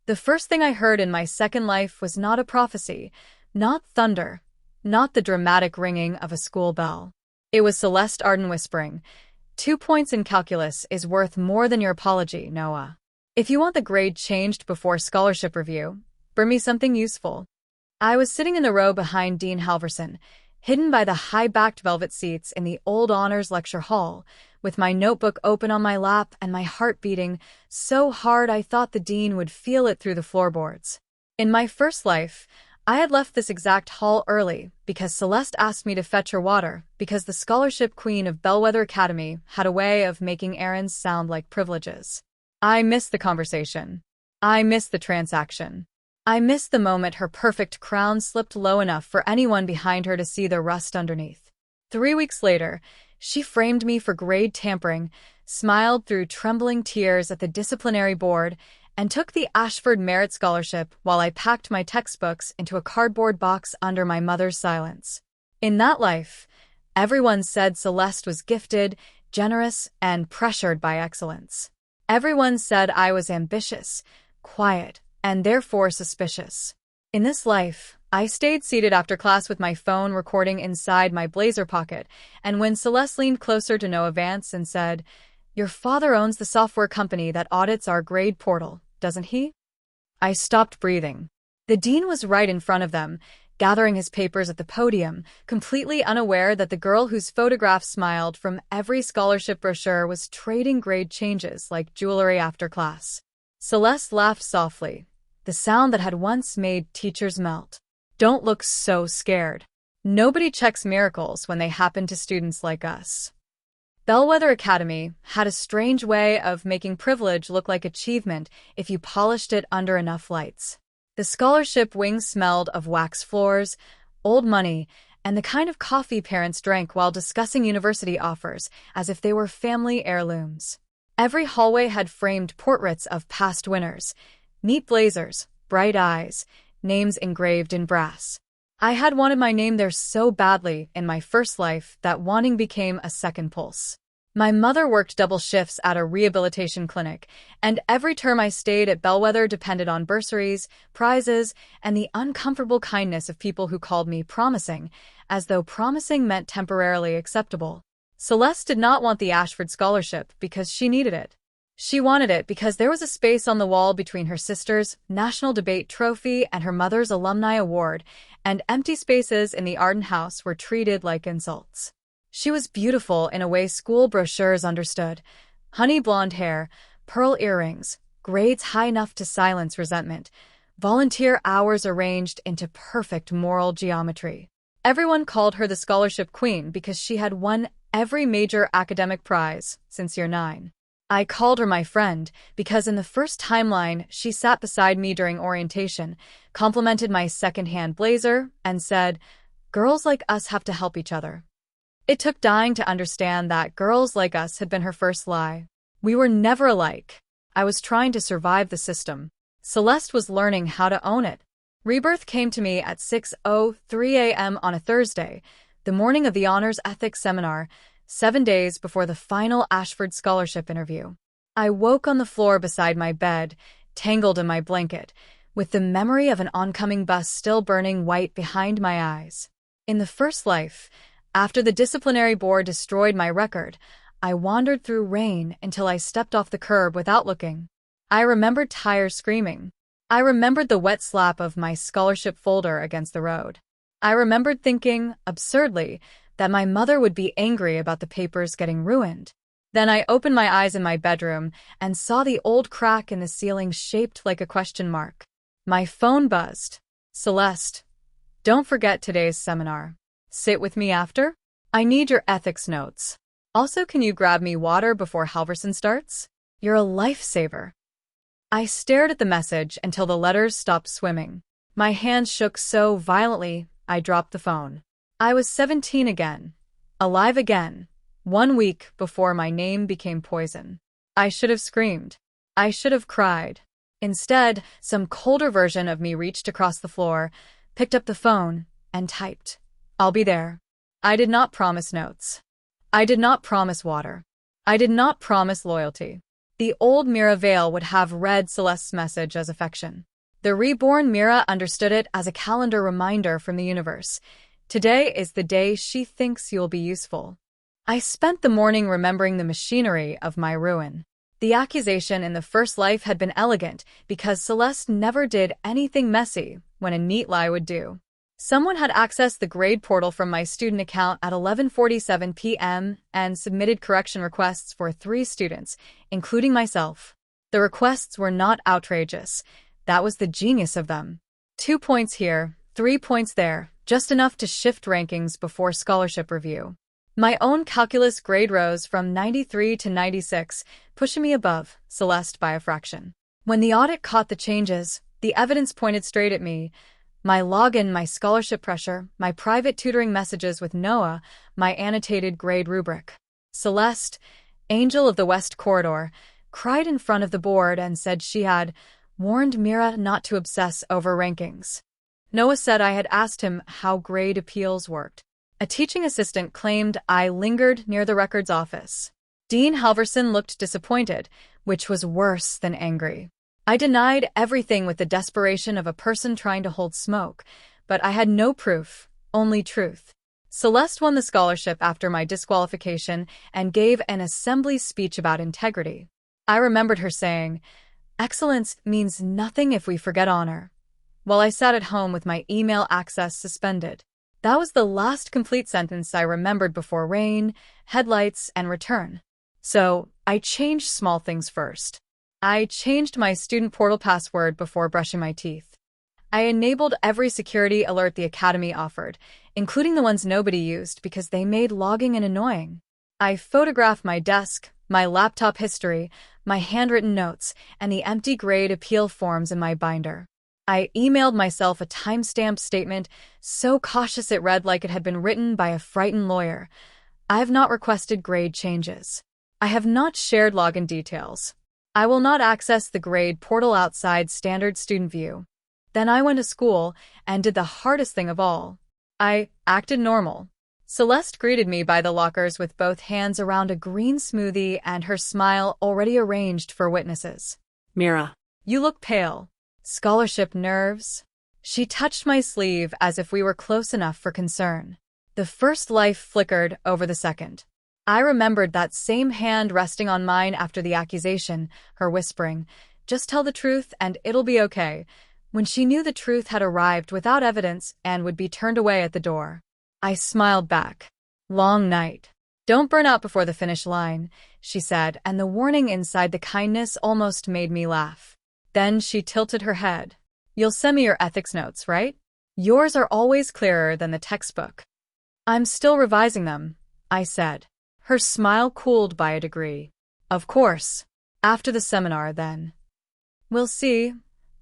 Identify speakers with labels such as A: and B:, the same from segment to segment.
A: The first thing I heard in my second life was not a prophecy, not thunder, not the dramatic ringing of a school bell. It was Celeste Arden whispering, 2 points in calculus is worth more than your apology, Noah. If you want the grade changed before scholarship review, bring me something useful. I was sitting in the row behind Dean Halverson, hidden by the high-backed velvet seats in the old honors lecture hall, with my notebook open on my lap and my heart beating so hard I thought the dean would feel it through the floorboards. In my first life, I had left this exact hall early because Celeste asked me to fetch her water because the scholarship queen of Bellwether Academy had a way of making errands sound like privileges. I missed the conversation. I missed the transaction. I missed the moment her perfect crown slipped low enough for anyone behind her to see the rust underneath. 3 weeks later, she framed me for grade tampering, smiled through trembling tears at the disciplinary board, and took the Ashford Merit Scholarship while I packed my textbooks into a cardboard box under my mother's silence. In that life, everyone said Celeste was gifted, generous, and pressured by excellence. Everyone said I was ambitious, quiet, and therefore suspicious. In this life, I stayed seated after class with my phone recording inside my blazer pocket, and when Celeste leaned closer to Noah Vance and said, "Your father owns the software company that audits our grade portal, doesn't he?" I stopped breathing. The dean was right in front of them, gathering his papers at the podium, completely unaware that the girl whose photograph smiled from every scholarship brochure was trading grade changes like jewelry after class. Celeste laughed softly, the sound that had once made teachers melt. Don't look so scared. Nobody checks miracles when they happen to students like us. Bellwether Academy had a strange way of making privilege look like achievement if you polished it under enough lights. The scholarship wing smelled of wax floors, old money, and the kind of coffee parents drank while discussing university offers as if they were family heirlooms. Every hallway had framed portraits of past winners, neat blazers, bright eyes, names engraved in brass. I had wanted my name there so badly in my first life that wanting became a second pulse. My mother worked double shifts at a rehabilitation clinic, and every term I stayed at Bellwether depended on bursaries, prizes, and the uncomfortable kindness of people who called me promising, as though promising meant temporarily acceptable. Celeste did not want the Ashford Scholarship because she needed it. She wanted it because there was a space on the wall between her sister's National Debate Trophy and her mother's Alumni Award, and empty spaces in the Arden house were treated like insults. She was beautiful in a way school brochures understood. Honey blonde hair, pearl earrings, grades high enough to silence resentment, volunteer hours arranged into perfect moral geometry. Everyone called her the scholarship queen because she had won every major academic prize since year 9. I called her my friend because in the first timeline she sat beside me during orientation, complimented my second-hand blazer, and said, "Girls like us have to help each other." It took dying to understand that girls like us had been her first lie. We were never alike. I was trying to survive the system. Celeste was learning how to own it. Rebirth came to me at 6:03 a.m. on a Thursday, the morning of the Honors Ethics Seminar, 7 days before the final Ashford Scholarship interview. I woke on the floor beside my bed, tangled in my blanket, with the memory of an oncoming bus still burning white behind my eyes. In the first life, after the disciplinary board destroyed my record, I wandered through rain until I stepped off the curb without looking. I remembered tires screaming. I remembered the wet slap of my scholarship folder against the road. I remembered thinking, absurdly, that my mother would be angry about the papers getting ruined. Then I opened my eyes in my bedroom and saw the old crack in the ceiling shaped like a question mark. My phone buzzed. "Celeste, don't forget today's seminar. Sit with me after? I need your ethics notes. Also, can you grab me water before Halverson starts? You're a lifesaver." I stared at the message until the letters stopped swimming. My hands shook so violently, I dropped the phone. I was 17 again, alive again, 1 week before my name became poison. I should have screamed. I should have cried. Instead, some colder version of me reached across the floor, picked up the phone, and typed, "I'll be there." I did not promise notes. I did not promise water. I did not promise loyalty. The old Mira veil would have read Celeste's message as affection. The reborn Mira understood it as a calendar reminder from the universe. Today is the day she thinks you'll be useful. I spent the morning remembering the machinery of my ruin. The accusation in the first life had been elegant because Celeste never did anything messy when a neat lie would do. Someone had accessed the grade portal from my student account at 11:47 p.m. and submitted correction requests for 3 students, including myself. The requests were not outrageous. That was the genius of them. 2 points here, 3 points there, just enough to shift rankings before scholarship review. My own calculus grade rose from 93 to 96, pushing me above Celeste by a fraction. When the audit caught the changes, the evidence pointed straight at me. My login, my scholarship pressure, my private tutoring messages with Noah, my annotated grade rubric. Celeste, Angel of the West Corridor, cried in front of the board and said she had warned Mira not to obsess over rankings. Noah said I had asked him how grade appeals worked. A teaching assistant claimed I lingered near the records office. Dean Halverson looked disappointed, which was worse than angry. I denied everything with the desperation of a person trying to hold smoke, but I had no proof, only truth. Celeste won the scholarship after my disqualification and gave an assembly speech about integrity. I remembered her saying, "Excellence means nothing if we forget honor," while I sat at home with my email access suspended. That was the last complete sentence I remembered before rain, headlights, and return. So, I changed small things first. I changed my student portal password before brushing my teeth. I enabled every security alert the Academy offered, including the ones nobody used because they made logging in annoying. I photographed my desk, my laptop history, my handwritten notes, and the empty grade appeal forms in my binder. I emailed myself a timestamped statement so cautious it read like it had been written by a frightened lawyer. I have not requested grade changes. I have not shared login details. I will not access the grade portal outside standard student view. Then I went to school and did the hardest thing of all. I acted normal. Celeste greeted me by the lockers with both hands around a green smoothie and her smile already arranged for witnesses.
B: Mira.
A: You look pale. Scholarship nerves? She touched my sleeve as if we were close enough for concern. The first life flickered over the second. I remembered that same hand resting on mine after the accusation, her whispering, "Just tell the truth and it'll be okay," when she knew the truth had arrived without evidence and would be turned away at the door. I smiled back. Long night. Don't burn out before the finish line, she said, and the warning inside the kindness almost made me laugh. Then she tilted her head. You'll send me your ethics notes, right? Yours are always clearer than the textbook. I'm still revising them, I said. Her smile cooled by a degree. Of course. After the seminar, then. We'll see,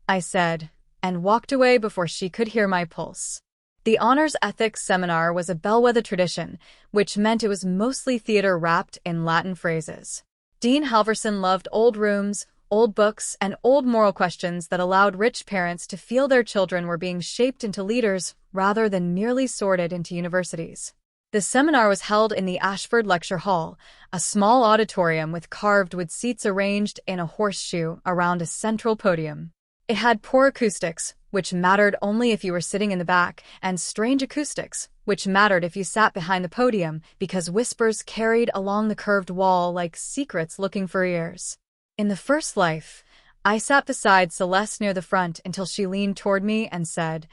A: I said, and walked away before she could hear my pulse. The honors ethics seminar was a bellwether tradition, which meant it was mostly theater wrapped in Latin phrases. Dean Halverson loved old rooms, old books, and old moral questions that allowed rich parents to feel their children were being shaped into leaders rather than merely sorted into universities. The seminar was held in the Ashford Lecture Hall, a small auditorium with carved wood seats arranged in a horseshoe around a central podium. It had poor acoustics, which mattered only if you were sitting in the back, and strange acoustics, which mattered if you sat behind the podium because whispers carried along the curved wall like secrets looking for ears. In the first life, I sat beside Celeste near the front until she leaned toward me and said,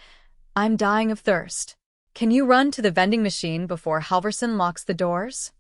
A: "I'm dying of thirst. Can you run to the vending machine before Halverson locks the doors?"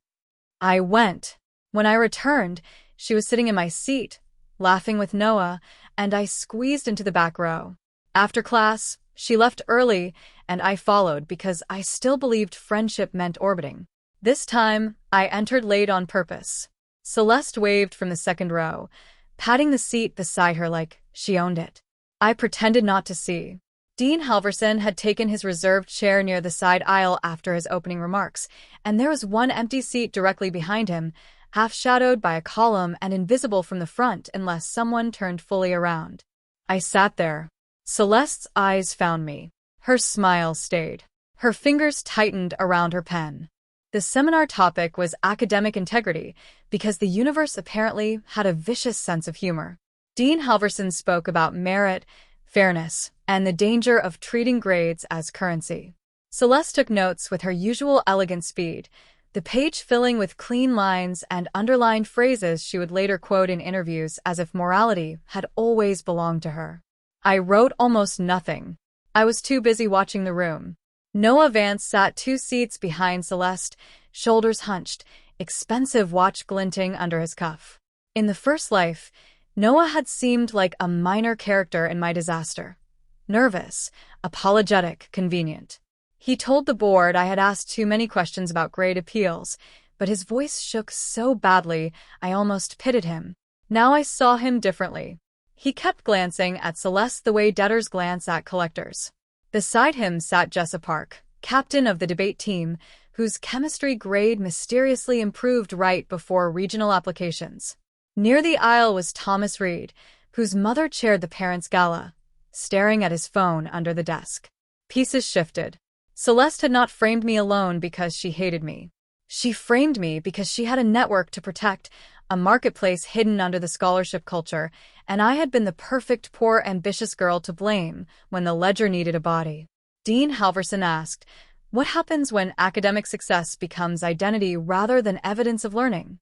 A: I went. When I returned, she was sitting in my seat, laughing with Noah, and I squeezed into the back row. After class, she left early, and I followed because I still believed friendship meant orbiting. This time, I entered late on purpose. Celeste waved from the second row, patting the seat beside her like she owned it. I pretended not to see. Dean Halverson had taken his reserved chair near the side aisle after his opening remarks, and there was one empty seat directly behind him, half-shadowed by a column and invisible from the front unless someone turned fully around. I sat there. Celeste's eyes found me. Her smile stayed. Her fingers tightened around her pen. The seminar topic was academic integrity because the universe apparently had a vicious sense of humor. Dean Halverson spoke about merit, fairness, and the danger of treating grades as currency. Celeste took notes with her usual elegant speed, the page filling with clean lines and underlined phrases she would later quote in interviews as if morality had always belonged to her. I wrote almost nothing. I was too busy watching the room. Noah Vance sat 2 seats behind Celeste, shoulders hunched, expensive watch glinting under his cuff. In the first life, Noah had seemed like a minor character in my disaster. Nervous, apologetic, convenient. He told the board I had asked too many questions about grade appeals, but his voice shook so badly I almost pitied him. Now I saw him differently. He kept glancing at Celeste the way debtors glance at collectors. Beside him sat Jessa Park, captain of the debate team, whose chemistry grade mysteriously improved right before regional applications. Near the aisle was Thomas Reed, whose mother chaired the parents' gala, staring at his phone under the desk. Pieces shifted. Celeste had not framed me alone because she hated me. She framed me because she had a network to protect, a marketplace hidden under the scholarship culture, and I had been the perfect poor ambitious girl to blame when the ledger needed a body. Dean Halverson asked, "What happens when academic success becomes identity rather than evidence of learning?"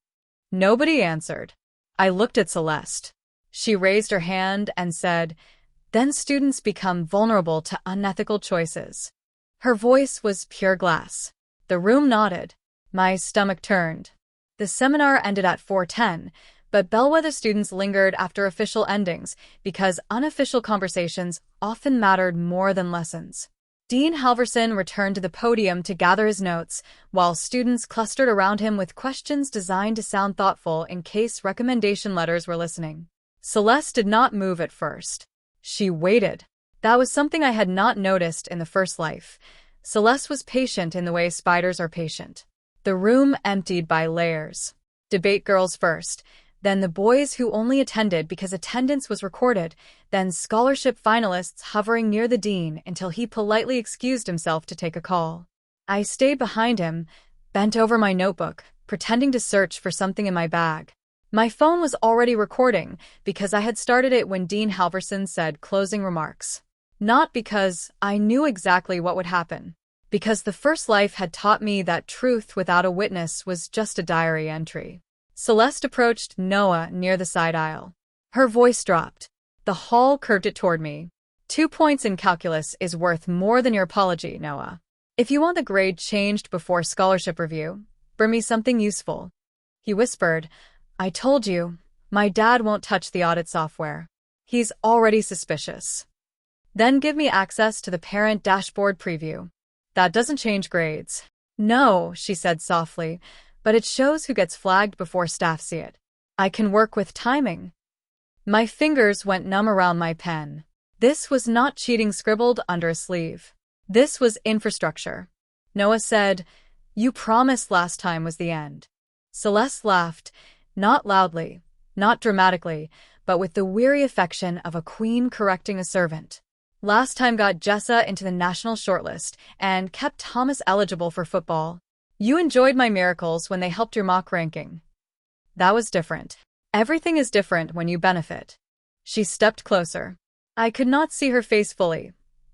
A: Nobody answered. I looked at Celeste. She raised her hand and said, "Then students become vulnerable to unethical choices." Her voice was pure glass. The room nodded. My stomach turned. The seminar ended at 4:10, but bellwether students lingered after official endings because unofficial conversations often mattered more than lessons. Dean Halverson returned to the podium to gather his notes, while students clustered around him with questions designed to sound thoughtful in case recommendation letters were listening. Celeste did not move at first. She waited. That was something I had not noticed in the first life. Celeste was patient in the way spiders are patient. The room emptied by layers. Debate girls first, then the boys who only attended because attendance was recorded, then scholarship finalists hovering near the dean until he politely excused himself to take a call. I stayed behind him, bent over my notebook, pretending to search for something in my bag. My phone was already recording because I had started it when Dean Halverson said closing remarks. Not because I knew exactly what would happen. Because the first life had taught me that truth without a witness was just a diary entry. Celeste approached Noah near the side aisle. Her voice dropped. The hall curved it toward me. 2 points in calculus is worth more than your apology, Noah. If you want the grade changed before scholarship review, bring me something useful. He whispered, "I told you, my dad won't touch the audit software. He's already suspicious. Then give me access to the parent dashboard preview. That doesn't change grades." "No," she said softly, "but it shows who gets flagged before staff see it. I can work with timing." My fingers went numb around my pen. This was not cheating scribbled under a sleeve. This was infrastructure. Noah said, "You promised last time was the end." Celeste laughed, not loudly, not dramatically, but with the weary affection of a queen correcting a servant. "Last time got Jessa into the national shortlist and kept Thomas eligible for football. You enjoyed my miracles when they helped your mock ranking. That was different. Everything is different when you benefit." She stepped closer. I could not see her face fully,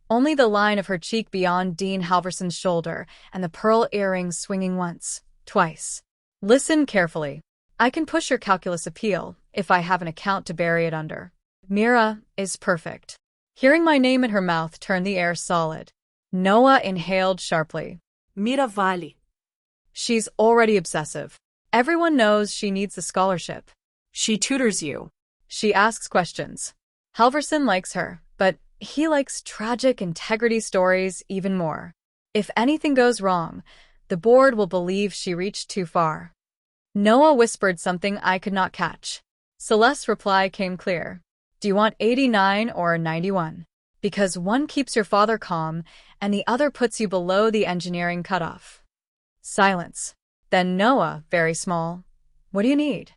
A: only the line of her cheek beyond Dean Halverson's shoulder and the pearl earrings swinging once, twice. "Listen carefully. I can push your calculus appeal if I have an account to bury it under. Mira is perfect." Hearing my name in her mouth turned the air solid. Noah inhaled sharply.
B: "Mira vale."
A: "She's already obsessive. Everyone knows she needs the scholarship."
B: "She tutors you."
A: "She asks questions." Halverson likes her, but he likes tragic integrity stories even more. If anything goes wrong, the board will believe she reached too far. Noah whispered something I could not catch. Celeste's reply came clear. "Do you want 89 or 91? Because one keeps your father calm, and the other puts you below the engineering cutoff." Silence. Then Noah, very small, "What do you need?"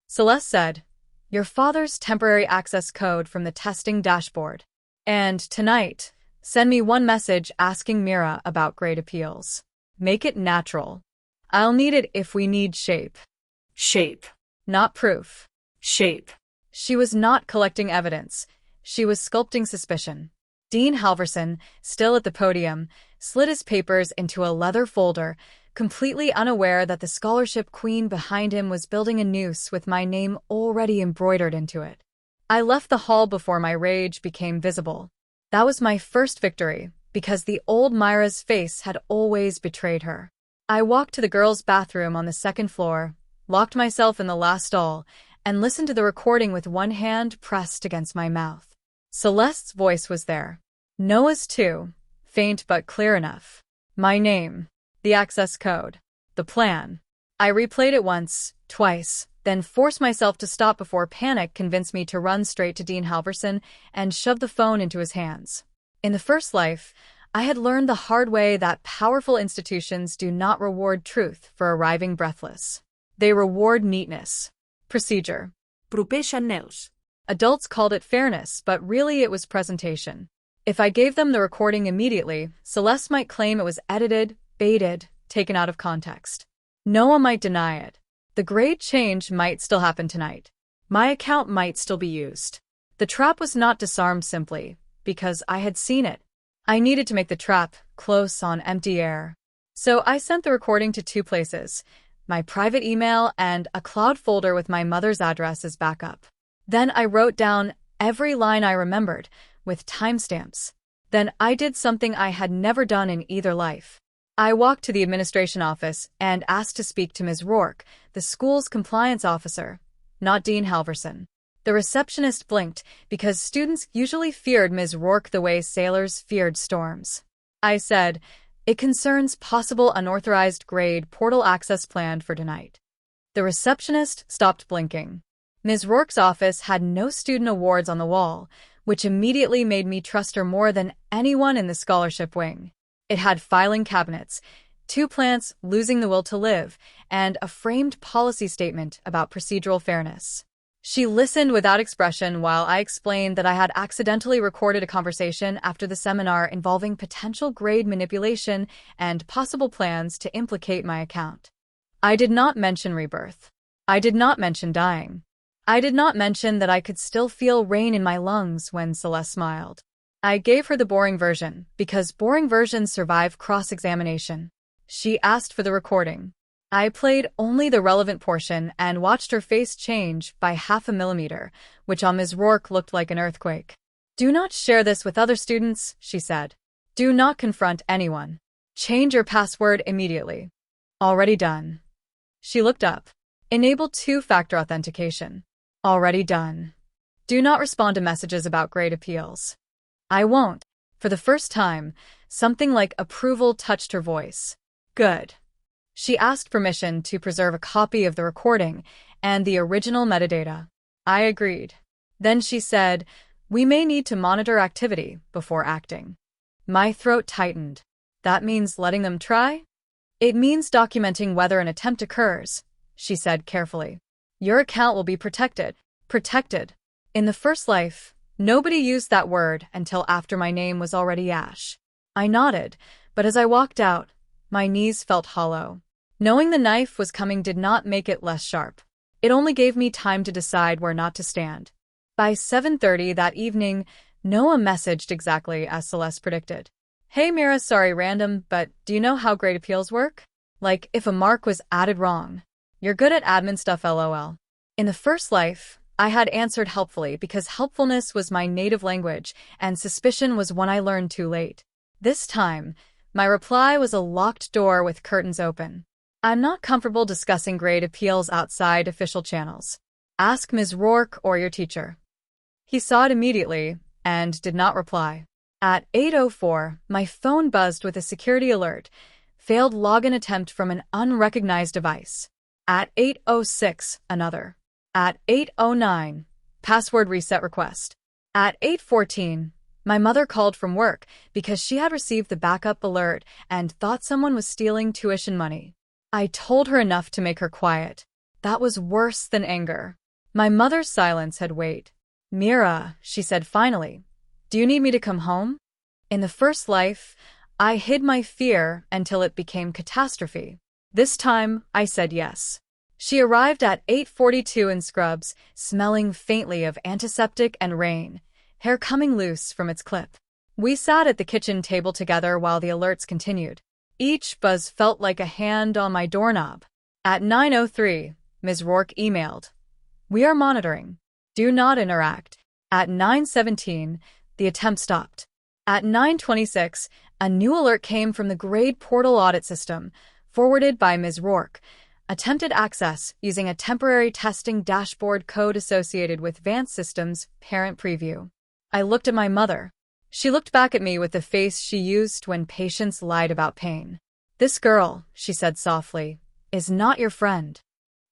A: Celeste said, "Your father's temporary access code from the testing dashboard. And tonight, send me one message asking Mira about grade appeals. Make it natural." I'll need it if we need shape.
B: Shape.
A: Not proof.
B: Shape.
A: She was not collecting evidence. She was sculpting suspicion. Dean Halverson, still at the podium, slid his papers into a leather folder, completely unaware that the scholarship queen behind him was building a noose with my name already embroidered into it. I left the hall before my rage became visible. That was my first victory, because the old Myra's face had always betrayed her. I walked to the girls' bathroom on the second floor, locked myself in the last stall, and listened to the recording with one hand pressed against my mouth. Celeste's voice was there. Noah's too, faint but clear enough. My name, the access code, the plan. I replayed it once, twice, then forced myself to stop before panic convinced me to run straight to Dean Halverson and shove the phone into his hands. In the first life, I had learned the hard way that powerful institutions do not reward truth for arriving breathless. They reward neatness. Procedure.
B: Professionals.
A: Adults called it fairness, but really it was presentation. If I gave them the recording immediately, Celeste might claim it was edited, baited, taken out of context. Noah might deny it. The grade change might still happen tonight. My account might still be used. The trap was not disarmed simply because I had seen it. I needed to make the trap close on empty air. So I sent the recording to two places, my private email and a cloud folder with my mother's address as backup. Then I wrote down every line I remembered, with timestamps. Then I did something I had never done in either life. I walked to the administration office and asked to speak to Ms. Rourke, the school's compliance officer, not Dean Halverson. The receptionist blinked because students usually feared Ms. Rourke the way sailors feared storms. I said, "It concerns possible unauthorized grade portal access planned for tonight." The receptionist stopped blinking. Ms. Rourke's office had no student awards on the wall, which immediately made me trust her more than anyone in the scholarship wing. It had filing cabinets, 2 plants losing the will to live, and a framed policy statement about procedural fairness. She listened without expression while I explained that I had accidentally recorded a conversation after the seminar involving potential grade manipulation and possible plans to implicate my account. I did not mention Rebirth. I did not mention dying. I did not mention that I could still feel rain in my lungs when Celeste smiled. I gave her the boring version, because boring versions survive cross-examination. She asked for the recording. I played only the relevant portion and watched her face change by 0.5 millimeter, which on Ms. Rourke looked like an earthquake. "Do not share this with other students," she said. "Do not confront anyone. Change your password immediately." Already done. She looked up. Enable 2-factor authentication. Already done. Do not respond to messages about grade appeals. I won't. For the first time, something like approval touched her voice. Good. She asked permission to preserve a copy of the recording and the original metadata. I agreed. Then she said, "We may need to monitor activity before acting." My throat tightened. That means letting them try? "It means documenting whether an attempt occurs," she said carefully. "Your account will be protected." Protected. In the first life, nobody used that word until after my name was already Ash. I nodded, but as I walked out, my knees felt hollow. Knowing the knife was coming did not make it less sharp. It only gave me time to decide where not to stand. By 7:30 that evening, Noah messaged exactly as Celeste predicted. "Hey Mira, sorry random, but do you know how grade appeals work? Like if a mark was added wrong. You're good at admin stuff lol." In the first life, I had answered helpfully because helpfulness was my native language and suspicion was one I learned too late. This time, my reply was a locked door with curtains open. "I'm not comfortable discussing grade appeals outside official channels. Ask Ms. Rourke or your teacher." He saw it immediately and did not reply. At 8:04, my phone buzzed with a security alert. Failed login attempt from an unrecognized device. At 8:06, another. At 8:09, password reset request. At 8:14, my mother called from work because she had received the backup alert and thought someone was stealing tuition money. I told her enough to make her quiet. That was worse than anger. My mother's silence had weight. "Mira," she said finally, "do you need me to come home?" In the first life, I hid my fear until it became catastrophe. This time, I said yes. She arrived at 8:42 in scrubs, smelling faintly of antiseptic and rain, hair coming loose from its clip. We sat at the kitchen table together while the alerts continued. Each buzz felt like a hand on my doorknob. At 9:03, Ms. Rourke emailed, "We are monitoring. Do not interact." At 9:17, the attempt stopped. At 9:26, a new alert came from the grade portal audit system, forwarded by Ms. Rourke. Attempted access using a temporary testing dashboard code associated with Vance Systems parent preview. I looked at my mother. She looked back at me with the face she used when patients lied about pain. "This girl," she said softly, "is not your friend."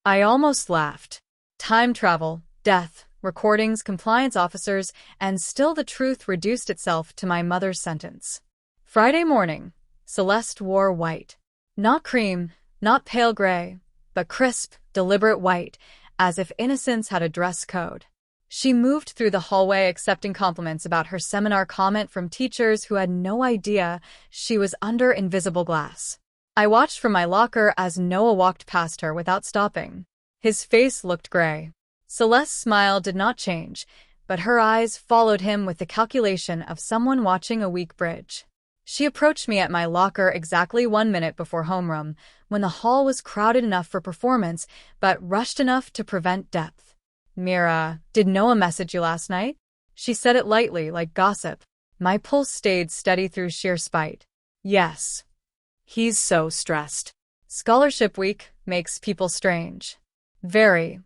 A: I almost laughed. Time travel, death, recordings, compliance officers, and still the truth reduced itself to my mother's sentence. Friday morning, Celeste wore white. Not cream, not pale gray, but crisp, deliberate white, as if innocence had a dress code. She moved through the hallway accepting compliments about her seminar comment from teachers who had no idea she was under invisible glass. I watched from my locker as Noah walked past her without stopping. His face looked gray. Celeste's smile did not change, but her eyes followed him with the calculation of someone watching a weak bridge. She approached me at my locker exactly 1 minute before homeroom, when the hall was crowded enough for performance, but rushed enough to prevent depth. "Mira, did Noah message you last night?" She said it lightly, like gossip. My pulse stayed steady through sheer spite. "Yes. He's so stressed. Scholarship week makes people strange." "Very."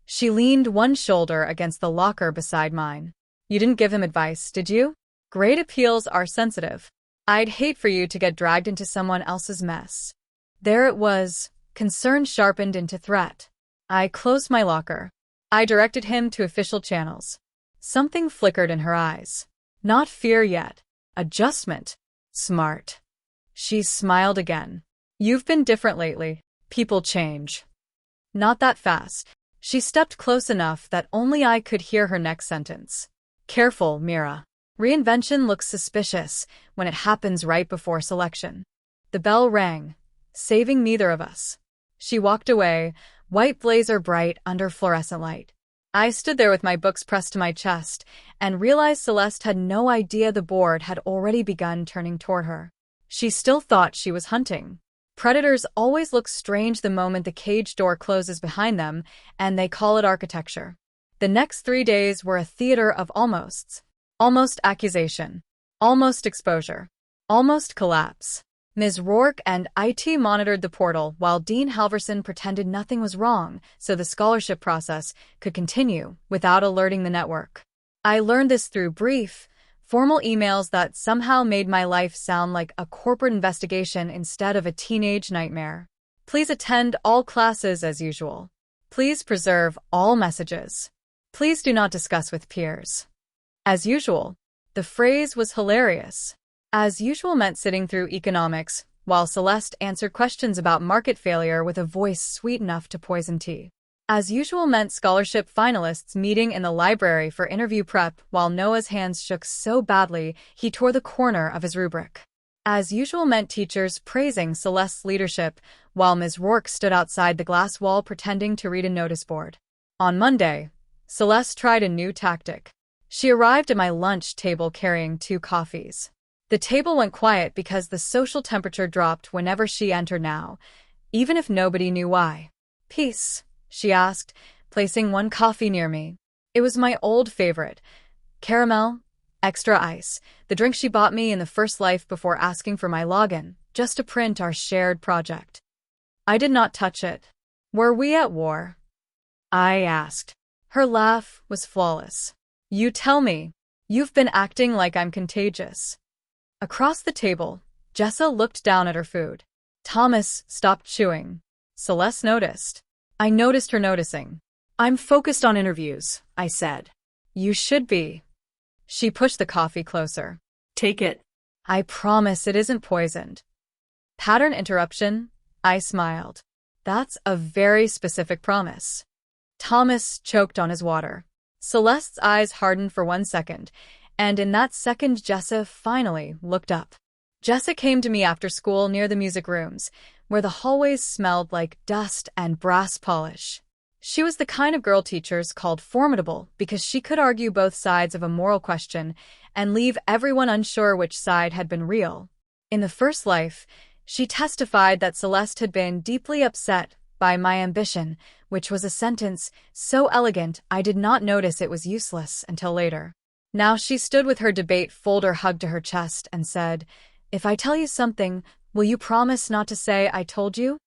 A: She leaned one shoulder against the locker beside mine. "You didn't give him advice, did you? Grade appeals are sensitive. I'd hate for you to get dragged into someone else's mess." There it was, concern sharpened into threat. I closed my locker. I directed him to official channels. Something flickered in her eyes. Not fear yet. Adjustment. Smart. She smiled again. "You've been different lately. People change." "Not that fast." She stepped close enough that only I could hear her next sentence. "Careful, Mira. Reinvention looks suspicious when it happens right before selection." The bell rang, saving neither of us. She walked away, white blazer bright under fluorescent light. I stood there with my books pressed to my chest and realized Celeste had no idea the board had already begun turning toward her. She still thought she was hunting. Predators always look strange the moment the cage door closes behind them, and they call it architecture. The next 3 days were a theater of almosts. Almost accusation. Almost exposure. Almost collapse. Ms. Rourke and IT monitored the portal while Dean Halverson pretended nothing was wrong so the scholarship process could continue without alerting the network. I learned this through brief, formal emails that somehow made my life sound like a corporate investigation instead of a teenage nightmare. Please attend all classes as usual. Please preserve all messages. Please do not discuss with peers. As usual. The phrase was hilarious. As usual meant sitting through economics, while Celeste answered questions about market failure with a voice sweet enough to poison tea. As usual meant scholarship finalists meeting in the library for interview prep while Noah's hands shook so badly he tore the corner of his rubric. As usual meant teachers praising Celeste's leadership while Ms. Rourke stood outside the glass wall pretending to read a notice board. On Monday, Celeste tried a new tactic. She arrived at my lunch table carrying 2 coffees. The table went quiet because the social temperature dropped whenever she entered now, even if nobody knew why. "Peace?" she asked, placing 1 coffee near me. It was my old favorite. Caramel, extra ice, the drink she bought me in the first life before asking for my login, just to print our shared project. I did not touch it. "Were we at war?" I asked. Her laugh was flawless. "You tell me. You've been acting like I'm contagious." Across the table, Jessa looked down at her food. Thomas stopped chewing. Celeste noticed. I noticed her noticing. "I'm focused on interviews," I said. "You should be." She pushed the coffee closer.
B: Take it.
A: "I promise it isn't poisoned." Pattern interruption? I smiled. That's a very specific promise. Thomas choked on his water. Celeste's eyes hardened for 1 second, and in that second Jessa finally looked up. Jessa came to me after school near the music rooms, where the hallways smelled like dust and brass polish. She was the kind of girl teachers called formidable because she could argue both sides of a moral question and leave everyone unsure which side had been real. In the first life, she testified that Celeste had been deeply upset by my ambition, which was a sentence so elegant I did not notice it was useless until later. Now she stood with her debate folder hugged to her chest and said, "If I tell you something, will you promise not to say I told you?"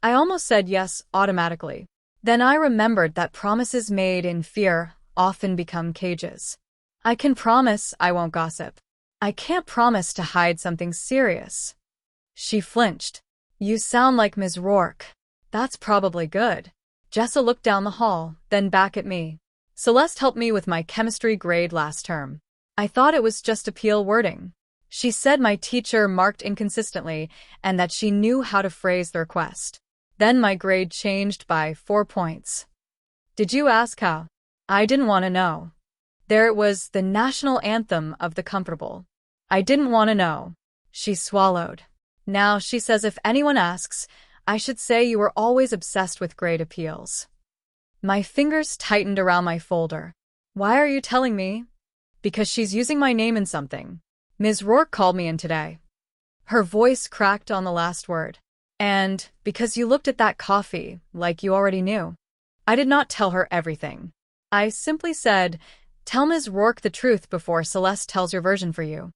A: I almost said yes automatically. Then I remembered that promises made in fear often become cages. I can promise I won't gossip. I can't promise to hide something serious. She flinched. "You sound like Ms. Rourke." "That's probably good." Jessa looked down the hall, then back at me. "Celeste helped me with my chemistry grade last term. I thought it was just appeal wording. She said my teacher marked inconsistently and that she knew how to phrase the request. Then my grade changed by 4 points. Did you ask how? I didn't want to know. There it was, the national anthem of the comfortable. I didn't want to know." She swallowed. "Now she says if anyone asks, I should say you were always obsessed with grade appeals." My fingers tightened around my folder. "Why are you telling me?" "Because she's using my name in something. Ms. Rourke called me in today." Her voice cracked on the last word. "And because you looked at that coffee like you already knew." I did not tell her everything. I simply said, "Tell Ms. Rourke the truth before Celeste tells your version for you."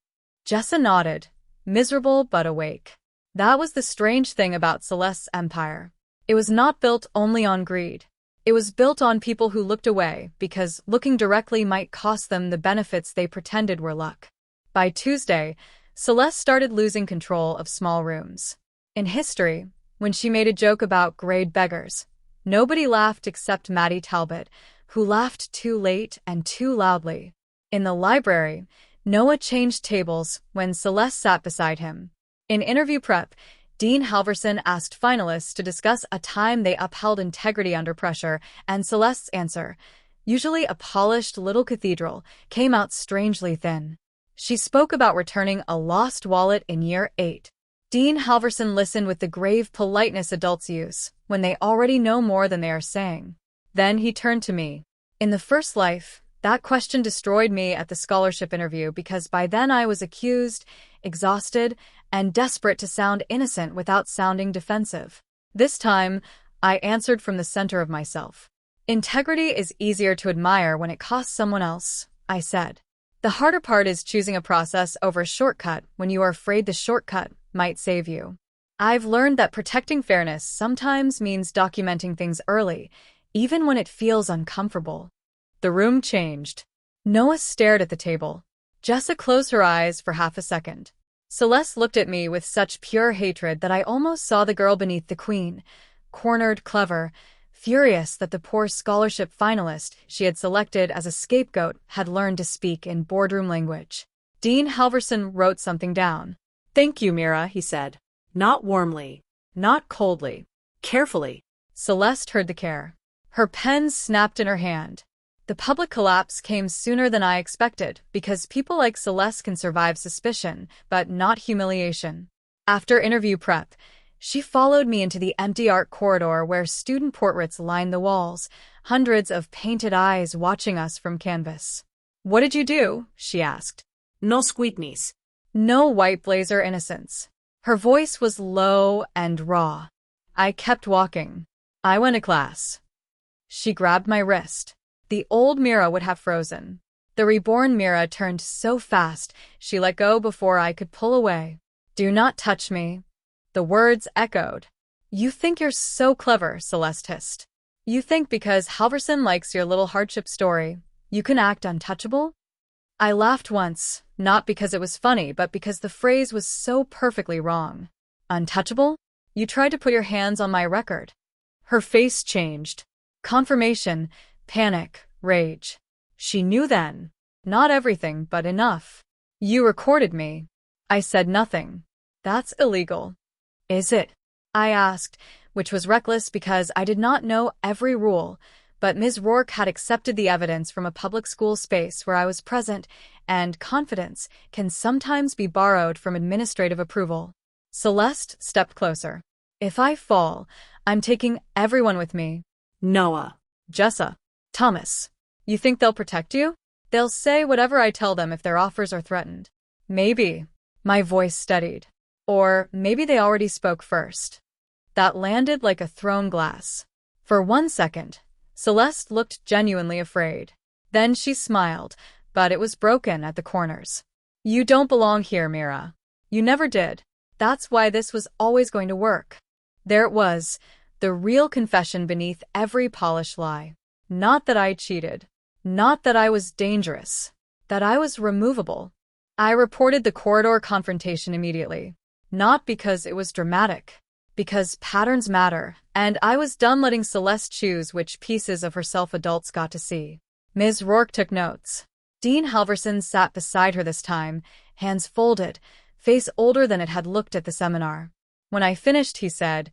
A: Jessa nodded, miserable but awake. That was the strange thing about Celeste's empire. It was not built only on greed. It was built on people who looked away because looking directly might cost them the benefits they pretended were luck. By Tuesday, Celeste started losing control of small rooms. In history, when she made a joke about grade beggars, nobody laughed except Maddie Talbot, who laughed too late and too loudly. In the library, Noah changed tables when Celeste sat beside him. In interview prep, Dean Halverson asked finalists to discuss a time they upheld integrity under pressure, and Celeste's answer, usually a polished little cathedral, came out strangely thin. She spoke about returning a lost wallet in year 8. Dean Halverson listened with the grave politeness adults use when they already know more than they are saying. Then he turned to me. In the first life, that question destroyed me at the scholarship interview because by then I was accused, exhausted, and desperate to sound innocent without sounding defensive. This time, I answered from the center of myself. "Integrity is easier to admire when it costs someone else," I said. "The harder part is choosing a process over a shortcut when you are afraid the shortcut might save you. I've learned that protecting fairness sometimes means documenting things early, even when it feels uncomfortable." The room changed. Noah stared at the table. Jessa closed her eyes for half a second. Celeste looked at me with such pure hatred that I almost saw the girl beneath the queen, cornered, clever, furious that the poor scholarship finalist she had selected as a scapegoat had learned to speak in boardroom language. Dean Halverson wrote something down.
B: "Thank you, Mira," he said. Not warmly.
A: Not coldly.
B: Carefully.
A: Celeste heard the care. Her pen snapped in her hand. The public collapse came sooner than I expected because people like Celeste can survive suspicion, but not humiliation. After interview prep, she followed me into the empty art corridor where student portraits lined the walls, hundreds of painted eyes watching us from canvas. "What did you do?" she asked.
B: No squeakneys.
A: No white blazer innocence. Her voice was low and raw. I kept walking. "I went to class." She grabbed my wrist. The old Mira would have frozen. The reborn Mira turned so fast, she let go before I could pull away. "Do not touch me." The words echoed. "You think you're so clever," Celeste hissed. "You think because Halverson likes your little hardship story, you can act untouchable?" I laughed once, not because it was funny, but because the phrase was so perfectly wrong. "Untouchable? You tried to put your hands on my record." Her face changed. Confirmation, panic, rage. She knew then. Not everything, but enough. "You recorded me." I said nothing. "That's illegal." "Is it?" I asked, which was reckless because I did not know every rule, but Ms. Rourke had accepted the evidence from a public school space where I was present, and confidence can sometimes be borrowed from administrative approval. Celeste stepped closer. If I fall, I'm taking everyone with me.
B: Noah.
A: Jessa. Thomas. You think they'll protect you? They'll say whatever I tell them if their offers are threatened. Maybe. My voice steadied. Or maybe they already spoke first. That landed like a thrown glass. For 1 second, Celeste looked genuinely afraid. Then she smiled, but it was broken at the corners. You don't belong here, Mira. You never did. That's why this was always going to work. There it was, the real confession beneath every polished lie. Not that I cheated. Not that I was dangerous. That I was removable. I reported the corridor confrontation immediately. Not because it was dramatic. Because patterns matter, and I was done letting Celeste choose which pieces of herself adults got to see. Ms. Rourke took notes. Dean Halverson sat beside her this time, hands folded, face older than it had looked at the seminar. When I finished, he said,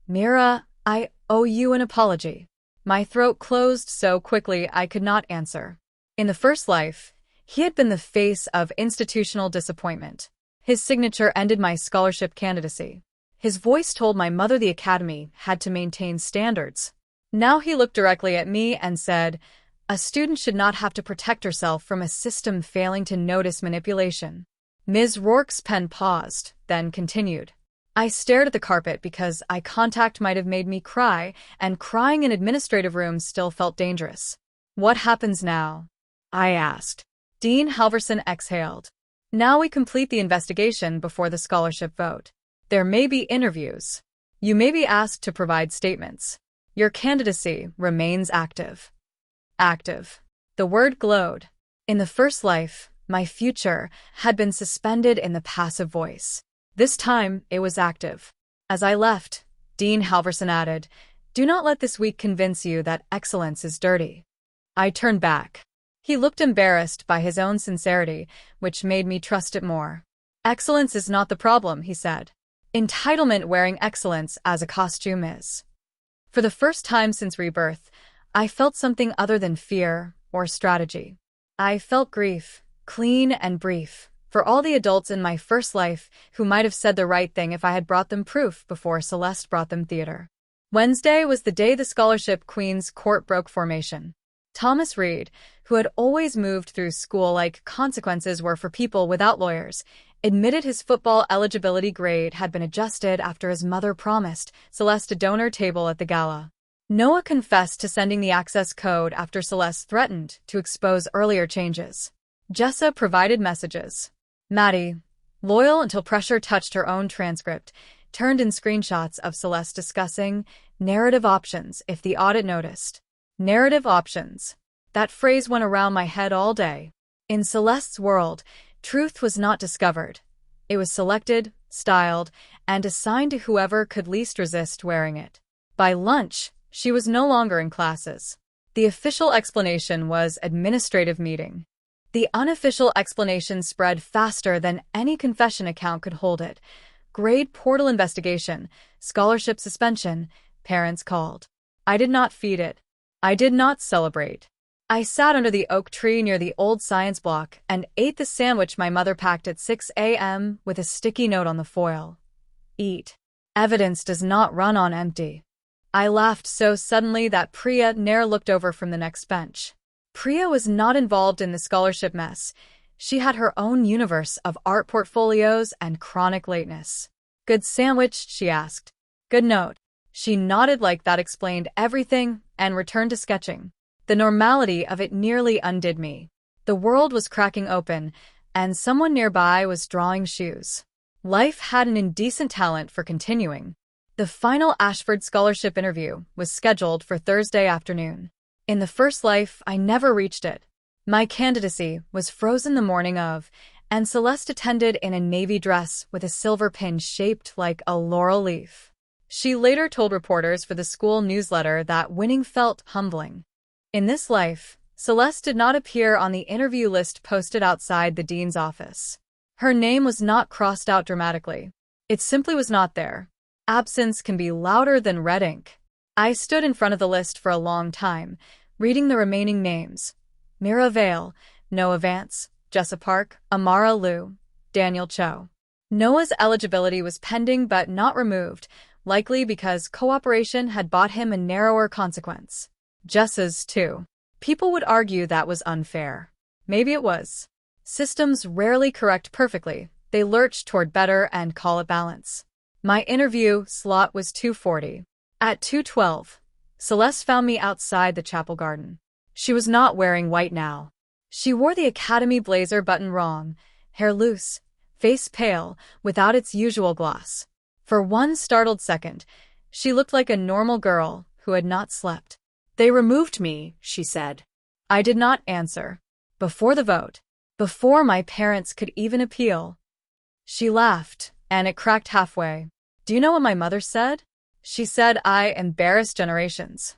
A: Mira, I owe you an apology. My throat closed so quickly I could not answer. In the first life, he had been the face of institutional disappointment. His signature ended my scholarship candidacy. His voice told my mother the academy had to maintain standards. Now he looked directly at me and said, a student should not have to protect herself from a system failing to notice manipulation. Ms. Rourke's pen paused, then continued. I stared at the carpet because eye contact might have made me cry, and crying in administrative rooms still felt dangerous. What happens now? I asked. Dean Halverson exhaled. Now we complete the investigation before the scholarship vote. There may be interviews. You may be asked to provide statements. Your candidacy remains active. Active. The word glowed. In the first life, my future had been suspended in the passive voice. This time, it was active. As I left, Dean Halverson added, do not let this week convince you that excellence is dirty. I turned back. He looked embarrassed by his own sincerity, which made me trust it more. Excellence is not the problem, he said. Entitlement wearing excellence as a costume is. For the first time since Rebirth, I felt something other than fear or strategy. I felt grief, clean and brief, for all the adults in my first life who might have said the right thing if I had brought them proof before Celeste brought them theater. Wednesday was the day the scholarship Queen's Court broke formation. Thomas Reed, who had always moved through school like consequences were for people without lawyers, admitted his football eligibility grade had been adjusted after his mother promised Celeste a donor table at the gala. Noah confessed to sending the access code after Celeste threatened to expose earlier changes. Jessa provided messages. Maddie, loyal until pressure touched her own transcript, turned in screenshots of Celeste discussing narrative options if the audit noticed. Narrative options. That phrase went around my head all day. In Celeste's world, truth was not discovered. It was selected, styled, and assigned to whoever could least resist wearing it. By lunch, she was no longer in classes. The official explanation was administrative meeting. The unofficial explanation spread faster than any confession account could hold it. Grade portal investigation, scholarship suspension, parents called. I did not feed it. I did not celebrate. I sat under the oak tree near the old science block and ate the sandwich my mother packed at 6 a.m. with a sticky note on the foil. Eat. Evidence does not run on empty. I laughed so suddenly that Priya ne'er looked over from the next bench. Priya was not involved in the scholarship mess. She had her own universe of art portfolios and chronic lateness. Good sandwich, she asked. Good note. She nodded like that explained everything and returned to sketching. The normality of it nearly undid me. The world was cracking open, and someone nearby was drawing shoes. Life had an indecent talent for continuing. The final Ashford Scholarship interview was scheduled for Thursday afternoon. In the first life, I never reached it. My candidacy was frozen the morning of, and Celeste attended in a navy dress with a silver pin shaped like a laurel leaf. She later told reporters for the school newsletter that winning felt humbling. In this life, Celeste did not appear on the interview list posted outside the dean's office. Her name was not crossed out dramatically. It simply was not there. Absence can be louder than red ink. I stood in front of the list for a long time, reading the remaining names. Mira Vale, Noah Vance, Jessa Park, Amara Liu, Daniel Cho. Noah's eligibility was pending but not removed, likely because cooperation had bought him a narrower consequence. Jess's, too. People would argue that was unfair. Maybe it was. Systems rarely correct perfectly. They lurch toward better and call it balance. My interview slot was 2:40. At 2:12, Celeste found me outside the chapel garden. She was not wearing white now. She wore the academy blazer buttoned wrong, hair loose, face pale, without its usual gloss. For one startled second, she looked like a normal girl who had not slept.
B: They removed me, she said.
A: I did not answer. Before the vote. Before my parents could even appeal. She laughed, and it cracked halfway. Do you know what my mother said? She said I embarrassed generations.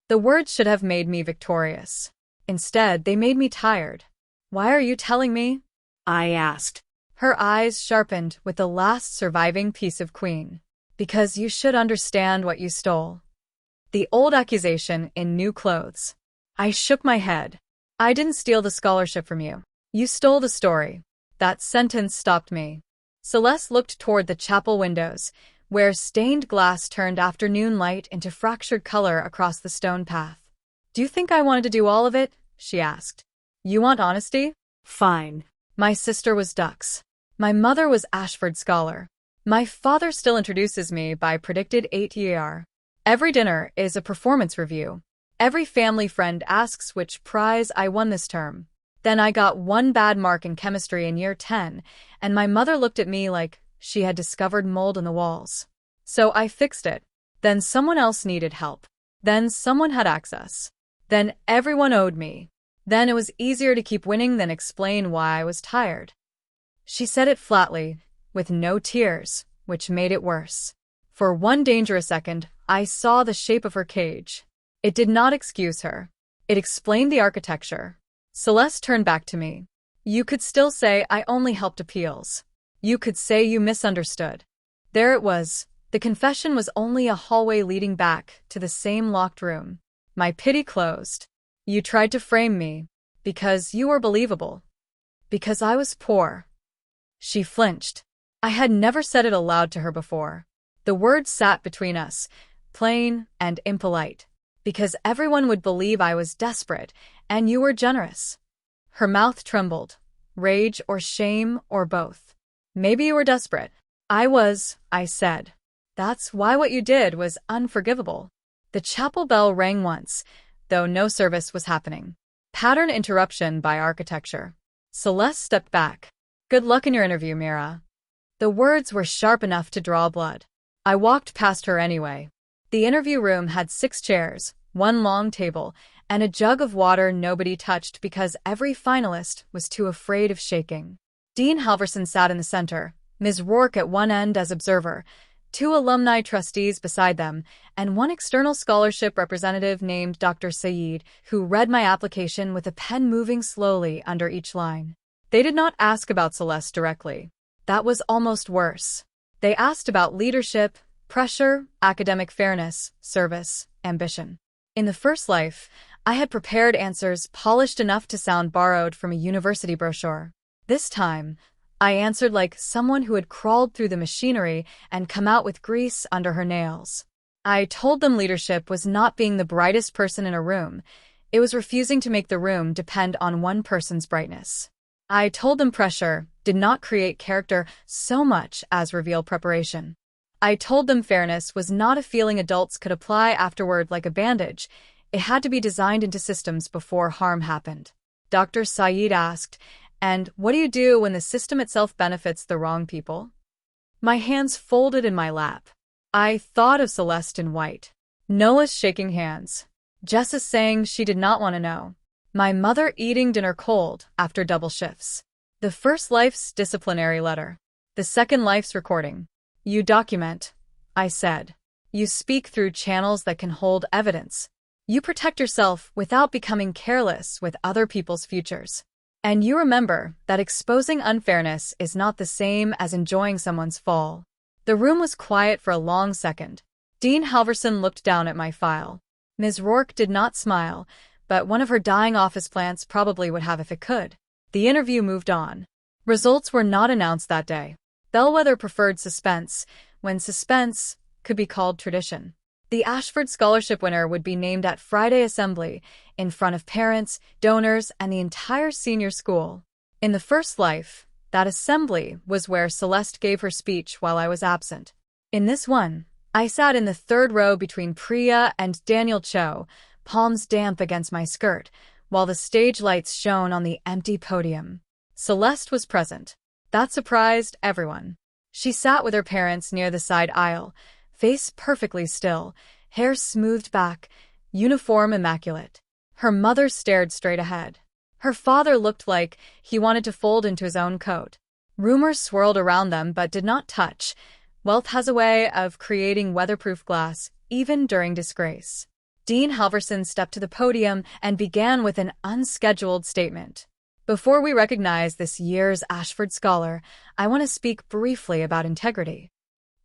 A: The words should have made me victorious. Instead, they made me tired. Why are you telling me?
B: I asked.
A: Her eyes sharpened with the last surviving piece of queen. Because you should understand what you stole. The old accusation in new clothes. I shook my head. I didn't steal the scholarship from you. You stole the story. That sentence stopped me. Celeste looked toward the chapel windows, where stained glass turned afternoon light into fractured color across the stone path. Do you think I wanted to do all of it? She asked. You want honesty?
B: Fine.
A: My sister was Dux. My mother was Ashford Scholar. My father still introduces me by predicted 8 year. Every dinner is a performance review. Every family friend asks which prize I won this term. Then I got one bad mark in chemistry in year 10, and my mother looked at me like she had discovered mold in the walls. So I fixed it. Then someone else needed help. Then someone had access. Then everyone owed me. Then it was easier to keep winning than explain why I was tired. She said it flatly, with no tears, which made it worse. For one dangerous second, I saw the shape of her cage. It did not excuse her. It explained the architecture. Celeste turned back to me. You could still say I only helped appeals. You could say you misunderstood. There it was. The confession was only a hallway leading back to the same locked room. My pity closed. You tried to frame me. Because you were believable. Because I was poor. She flinched. I had never said it aloud to her before. The words sat between us, plain and impolite. Because everyone would believe I was desperate, and you were generous. Her mouth trembled. Rage or shame or both. Maybe you were desperate. I was, I said. That's why what you did was unforgivable. The chapel bell rang once, though no service was happening. Pattern interruption by architecture. Celeste stepped back. Good luck in your interview, Mira. The words were sharp enough to draw blood. I walked past her anyway. The interview room had 6 chairs, one long table, and a jug of water nobody touched because every finalist was too afraid of shaking. Dean Halverson sat in the center, Ms. Rourke at one end as observer, 2 alumni trustees beside them, and one external scholarship representative named Dr. Saeed, who read my application with a pen moving slowly under each line. They did not ask about Celeste directly. That was almost worse. They asked about leadership, pressure, academic fairness, service, ambition. In the first life, I had prepared answers polished enough to sound borrowed from a university brochure. This time, I answered like someone who had crawled through the machinery and come out with grease under her nails. I told them leadership was not being the brightest person in a room. It was refusing to make the room depend on one person's brightness. I told them pressure did not create character so much as reveal preparation. I told them fairness was not a feeling adults could apply afterward like a bandage. It had to be designed into systems before harm happened. Dr. Saeed asked, and what do you do when the system itself benefits the wrong people? My hands folded in my lap. I thought of Celeste in white. Noah's shaking hands. Jessa saying she did not want to know. My mother eating dinner cold after double shifts. The first life's disciplinary letter. The second life's recording. You document, I said. You speak through channels that can hold evidence. You protect yourself without becoming careless with other people's futures. And you remember that exposing unfairness is not the same as enjoying someone's fall. The room was quiet for a long second. Dean Halverson looked down at my file. Ms. Rourke did not smile, but one of her dying office plants probably would have if it could. The interview moved on. Results were not announced that day. Bellwether preferred suspense, when suspense could be called tradition. The Ashford Scholarship winner would be named at Friday Assembly, in front of parents, donors, and the entire senior school. In the first life, that assembly was where Celeste gave her speech while I was absent. In this one, I sat in the third row between Priya and Daniel Cho, palms damp against my skirt, while the stage lights shone on the empty podium. Celeste was present. That surprised everyone. She sat with her parents near the side aisle, face perfectly still, hair smoothed back, uniform immaculate. Her mother stared straight ahead. Her father looked like he wanted to fold into his own coat. Rumors swirled around them but did not touch. Wealth has a way of creating weatherproof glass, even during disgrace. Dean Halverson stepped to the podium and began with an unscheduled statement. Before we recognize this year's Ashford Scholar, I want to speak briefly about integrity.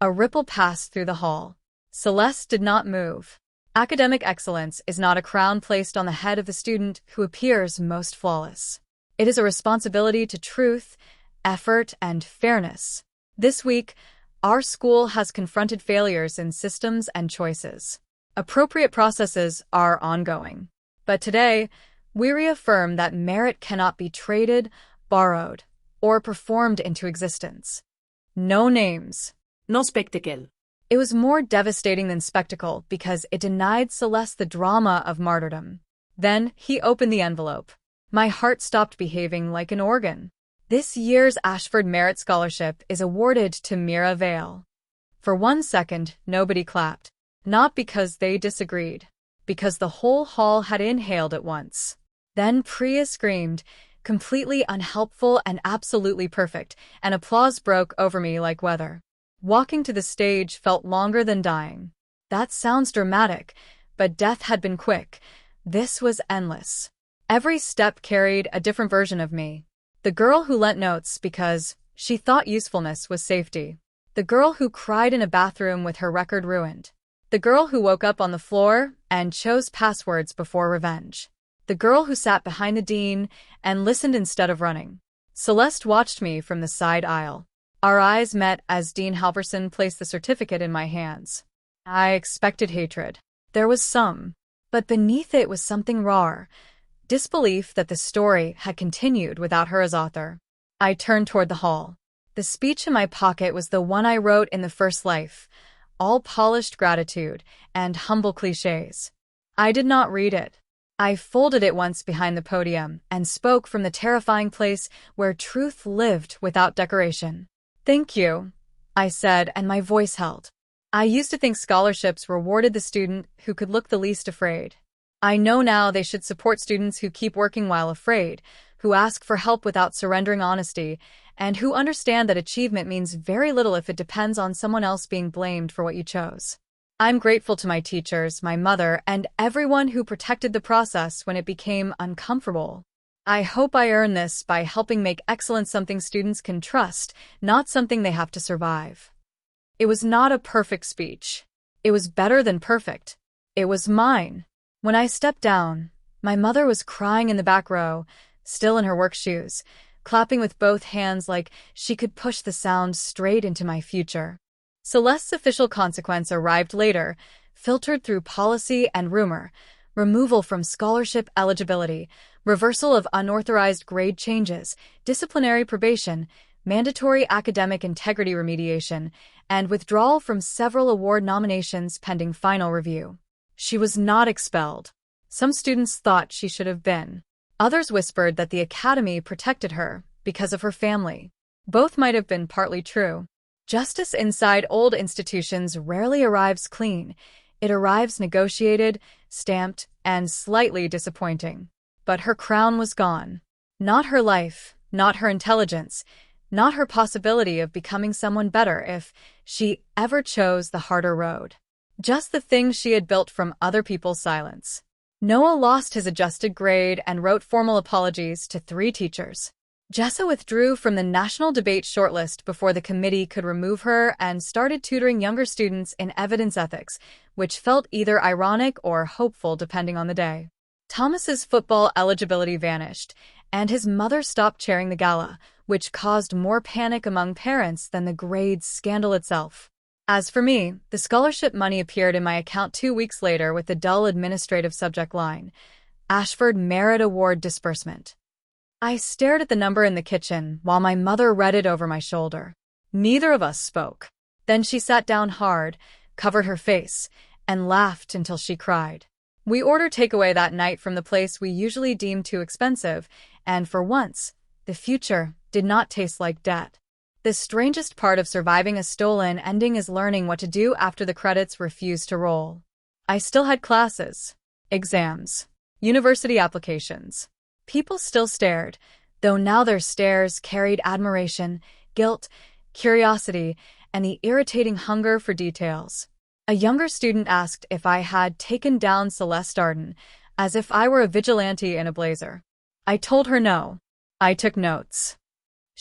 A: A ripple passed through the hall. Celeste did not move. Academic excellence is not a crown placed on the head of the student who appears most flawless. It is a responsibility to truth, effort, and fairness. This week, our school has confronted failures in systems and choices. Appropriate processes are ongoing. But today, we reaffirm that merit cannot be traded, borrowed, or performed into existence. No names.
B: No spectacle.
A: It was more devastating than spectacle because it denied Celeste the drama of martyrdom. Then he opened the envelope. My heart stopped behaving like an organ. This year's Ashford Merit Scholarship is awarded to Mira Vale. For 1 second, nobody clapped. Not because they disagreed, because the whole hall had inhaled at once. Then Priya screamed, completely unhelpful and absolutely perfect, and applause broke over me like weather. Walking to the stage felt longer than dying. That sounds dramatic, but death had been quick. This was endless. Every step carried a different version of me. The girl who lent notes because she thought usefulness was safety. The girl who cried in a bathroom with her record ruined. The girl who woke up on the floor and chose passwords before revenge. The girl who sat behind the dean and listened instead of running. Celeste watched me from the side aisle. Our eyes met as Dean Halverson placed the certificate in my hands. I expected hatred. There was some. But beneath it was something raw. Disbelief that the story had continued without her as author. I turned toward the hall. The speech in my pocket was the one I wrote in the first life. All polished gratitude and humble cliches. I did not read it. I folded it once behind the podium and spoke from the terrifying place where truth lived without decoration. Thank you, I said, and my voice held. I used to think scholarships rewarded the student who could look the least afraid. I know now they should support students who keep working while afraid, who ask for help without surrendering honesty, and who understand that achievement means very little if it depends on someone else being blamed for what you chose. I'm grateful to my teachers, my mother, and everyone who protected the process when it became uncomfortable. I hope I earn this by helping make excellence something students can trust, not something they have to survive. It was not a perfect speech. It was better than perfect. It was mine. When I stepped down, my mother was crying in the back row, still in her work shoes, clapping with both hands like she could push the sound straight into my future. Celeste's official consequence arrived later, filtered through policy and rumor: removal from scholarship eligibility, reversal of unauthorized grade changes, disciplinary probation, mandatory academic integrity remediation, and withdrawal from several award nominations pending final review. She was not expelled. Some students thought she should have been. Others whispered that the academy protected her because of her family. Both might have been partly true. Justice inside old institutions rarely arrives clean. It arrives negotiated, stamped, and slightly disappointing. But her crown was gone. Not her life, not her intelligence, not her possibility of becoming someone better if she ever chose the harder road. Just the things she had built from other people's silence. Noah lost his adjusted grade and wrote formal apologies to 3 teachers. Jessa withdrew from the national debate shortlist before the committee could remove her and started tutoring younger students in evidence ethics, which felt either ironic or hopeful depending on the day. Thomas's football eligibility vanished, and his mother stopped chairing the gala, which caused more panic among parents than the grades scandal itself. As for me, the scholarship money appeared in my account 2 weeks later with the dull administrative subject line, Ashford Merit Award Disbursement. I stared at the number in the kitchen while my mother read it over my shoulder. Neither of us spoke. Then she sat down hard, covered her face, and laughed until she cried. We ordered takeaway that night from the place we usually deemed too expensive, and for once, the future did not taste like debt. The strangest part of surviving a stolen ending is learning what to do after the credits refuse to roll. I still had classes, exams, university applications. People still stared, though now their stares carried admiration, guilt, curiosity, and the irritating hunger for details. A younger student asked if I had taken down Celeste Arden, as if I were a vigilante in a blazer. I told her no. I took notes.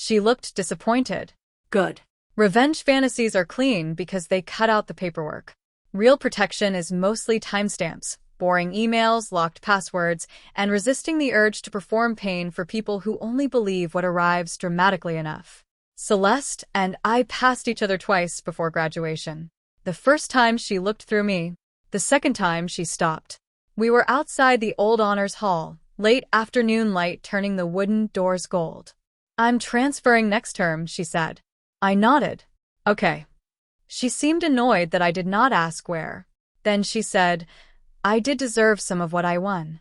A: She looked disappointed.
B: Good.
A: Revenge fantasies are clean because they cut out the paperwork. Real protection is mostly timestamps, boring emails, locked passwords, and resisting the urge to perform pain for people who only believe what arrives dramatically enough. Celeste and I passed each other twice before graduation. The first time she looked through me. The second time she stopped. We were outside the old honors hall, late afternoon light turning the wooden doors gold. I'm transferring next term, she said. I nodded. Okay. She seemed annoyed that I did not ask where. Then she said, I did deserve some of what I won.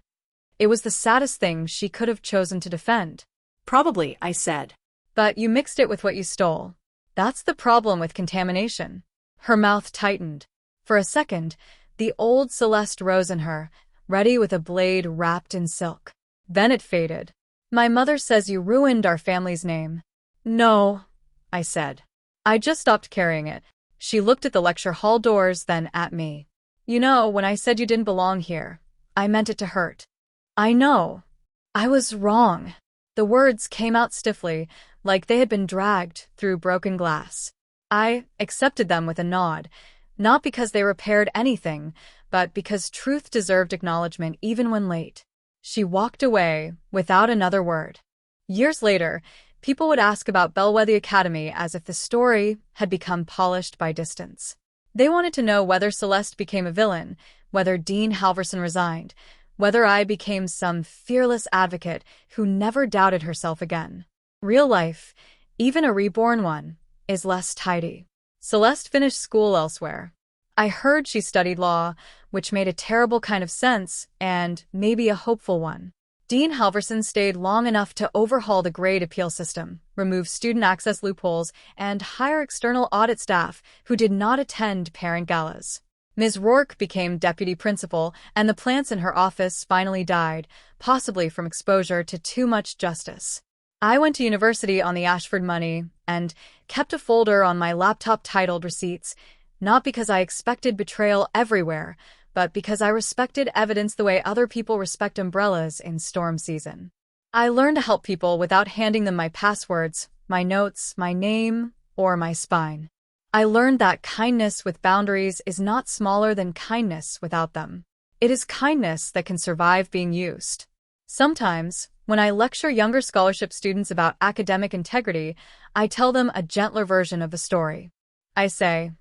A: It was the saddest thing she could have chosen to defend.
B: Probably, I said.
A: But you mixed it with what you stole. That's the problem with contamination. Her mouth tightened. For a second, the old Celeste rose in her, ready with a blade wrapped in silk. Then it faded. My mother says you ruined our family's name. No, I said. I just stopped carrying it. She looked at the lecture hall doors, then at me. You know, when I said you didn't belong here, I meant it to hurt. I know. I was wrong. The words came out stiffly, like they had been dragged through broken glass. I accepted them with a nod, not because they repaired anything, but because truth deserved acknowledgement even when late. She walked away without another word. Years later, people would ask about Bellwether Academy as if the story had become polished by distance. They wanted to know whether Celeste became a villain, whether Dean Halverson resigned, whether I became some fearless advocate who never doubted herself again. Real life, even a reborn one, is less tidy. Celeste finished school elsewhere. I heard she studied law, which made a terrible kind of sense, and maybe a hopeful one. Dean Halverson stayed long enough to overhaul the grade appeal system, remove student access loopholes, and hire external audit staff who did not attend parent galas. Ms. Rourke became deputy principal, and the plants in her office finally died, possibly from exposure to too much justice. I went to university on the Ashford money and kept a folder on my laptop titled Receipts, not because I expected betrayal everywhere, but because I respected evidence the way other people respect umbrellas in storm season. I learned to help people without handing them my passwords, my notes, my name, or my spine. I learned that kindness with boundaries is not smaller than kindness without them. It is kindness that can survive being used. Sometimes, when I lecture younger scholarship students about academic integrity, I tell them a gentler version of the story. I say,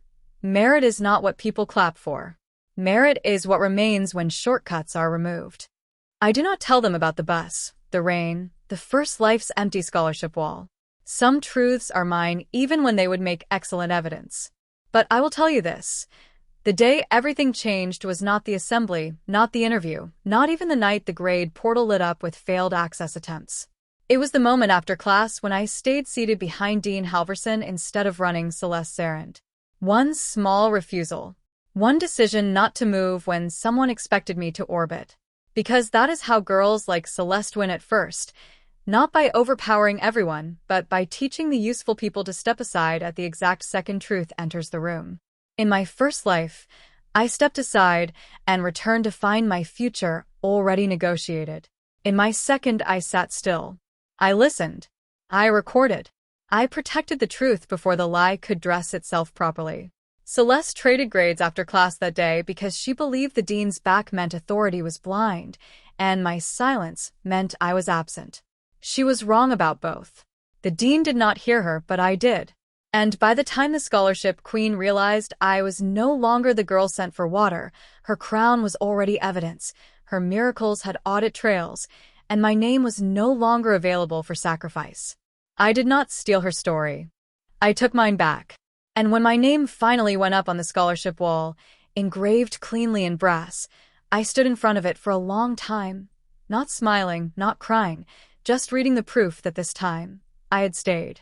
A: merit is not what people clap for. Merit is what remains when shortcuts are removed. I do not tell them about the bus, the rain, the first life's empty scholarship wall. Some truths are mine even when they would make excellent evidence. But I will tell you this. The day everything changed was not the assembly, not the interview, not even the night the grade portal lit up with failed access attempts. It was the moment after class when I stayed seated behind Dean Halverson instead of running Celeste's errand. One small refusal. One decision not to move when someone expected me to orbit. Because that is how girls like Celeste win at first. Not by overpowering everyone, but by teaching the useful people to step aside at the exact second truth enters the room. In my first life, I stepped aside and returned to find my future already negotiated. In my second, I sat still. I listened. I recorded. I protected the truth before the lie could dress itself properly. Celeste traded grades after class that day because she believed the dean's back meant authority was blind, and my silence meant I was absent. She was wrong about both. The dean did not hear her, but I did. And by the time the scholarship queen realized I was no longer the girl sent for water, her crown was already evidence, her miracles had audit trails, and my name was no longer available for sacrifice. I did not steal her story. I took mine back. And when my name finally went up on the scholarship wall, engraved cleanly in brass, I stood in front of it for a long time, not smiling, not crying, just reading the proof that this time I had stayed.